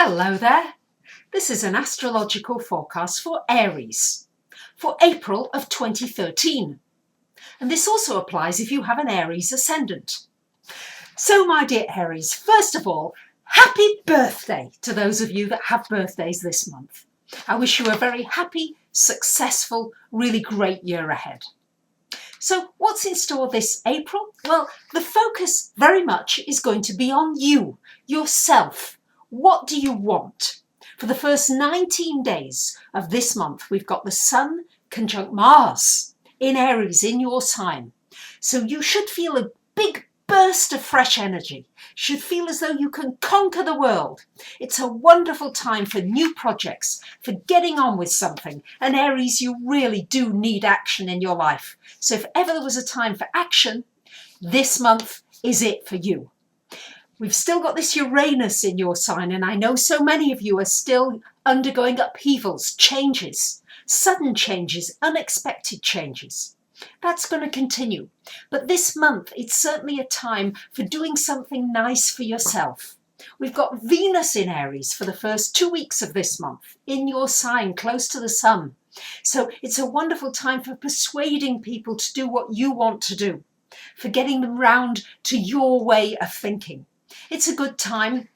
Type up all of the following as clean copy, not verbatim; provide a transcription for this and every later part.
Hello there. This is an astrological forecast for Aries for April of 2013. And this also applies if you have an Aries ascendant. So my dear Aries, first of all, happy birthday to those of you that have birthdays this month. I wish you a very happy, successful, really great year ahead. So what's in store this April? Well, the focus very much is going to be on you, yourself. What do you want? For the first 19 days of this month, we've got the Sun conjunct Mars in Aries, in your sign. So you should feel a big burst of fresh energy. Should feel as though you can conquer the world. It's a wonderful time for new projects, for getting on with something. And Aries, you really do need action in your life. So if ever there was a time for action, this month is it for you. We've still got this Uranus in your sign, and I know so many of you are still undergoing upheavals, changes, sudden changes, unexpected changes. That's going to continue. But this month, it's certainly a time for doing something nice for yourself. We've got Venus in Aries for the first 2 weeks of this month, in your sign, close to the Sun. So it's a wonderful time for persuading people to do what you want to do, for getting them round to your way of thinking. It's a good time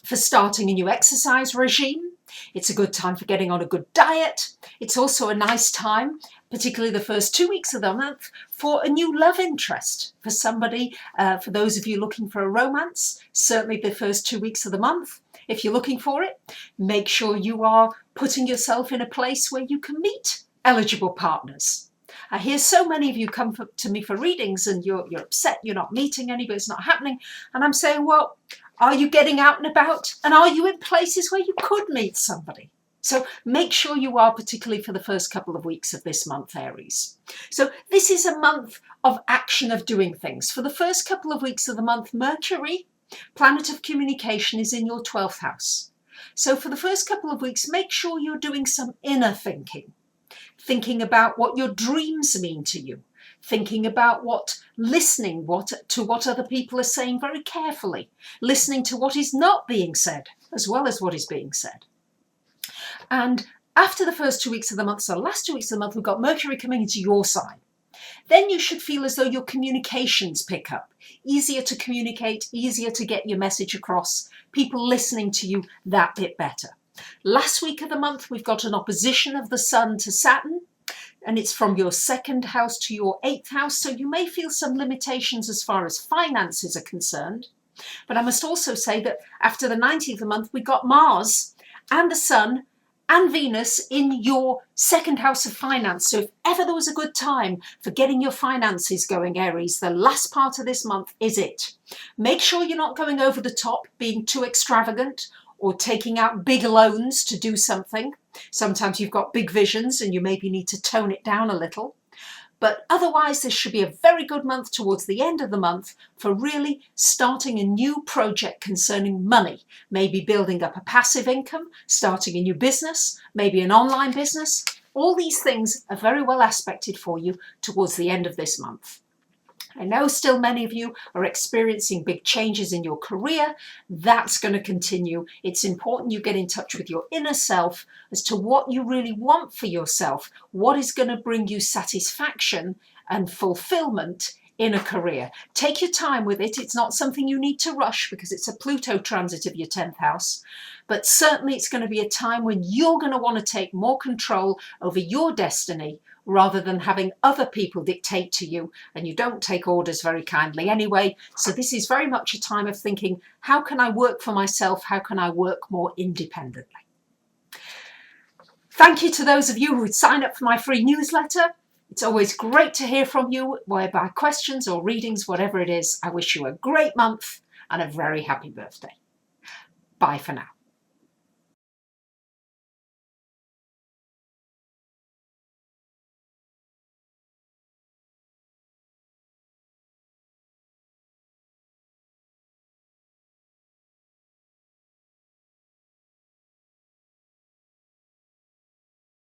for starting a new exercise regime. It's a good time for getting on a good diet. It's also a nice time, particularly the first 2 weeks of the month, for a new love interest for somebody. For those of you looking for a romance, certainly the first 2 weeks of the month. If you're looking for it, make sure you are putting yourself in a place where you can meet eligible partners. I hear so many of you come to me for readings and you're upset you're not meeting anybody, it's not happening. And I'm saying, well, are you getting out and about? And are you in places where you could meet somebody? So make sure you are, particularly for the first couple of weeks of this month, Aries. So this is a month of action, of doing things. For the first couple of weeks of the month, Mercury, planet of communication, is in your 12th house. So for the first couple of weeks, make sure you're doing some inner thinking. Thinking about what your dreams mean to you, thinking about listening to what other people are saying very carefully, listening to what is not being said as well as what is being said. And after the first 2 weeks of the month, so the last 2 weeks of the month, we've got Mercury coming into your sign. Then you should feel as though your communications pick up, easier to communicate, easier to get your message across, people listening to you that bit better. Last week of the month, we've got an opposition of the Sun to Saturn, and it's from your 2nd house to your 8th house. So you may feel some limitations as far as finances are concerned. But I must also say that after the 19th of the month, we got Mars and the Sun and Venus in your 2nd house of finance. So if ever there was a good time for getting your finances going, Aries, the last part of this month is it. Make sure you're not going over the top, being too extravagant, or taking out big loans to do something. Sometimes you've got big visions and you maybe need to tone it down a little. But otherwise, this should be a very good month towards the end of the month for really starting a new project concerning money. Maybe building up a passive income, starting a new business, maybe an online business. All these things are very well aspected for you towards the end of this month. I know still many of you are experiencing big changes in your career. That's going to continue. It's important you get in touch with your inner self as to what you really want for yourself, what is going to bring you satisfaction and fulfillment in a career. Take your time with it. It's not something you need to rush because it's a Pluto transit of your 10th house. But certainly it's going to be a time when you're going to want to take more control over your destiny rather than having other people dictate to you, and you don't take orders very kindly anyway. So this is very much a time of thinking, how can I work for myself? How can I work more independently? Thank you to those of you who would sign up for my free newsletter. It's always great to hear from you, whether questions or readings, whatever it is. I wish you a great month and a very happy birthday. Bye for now.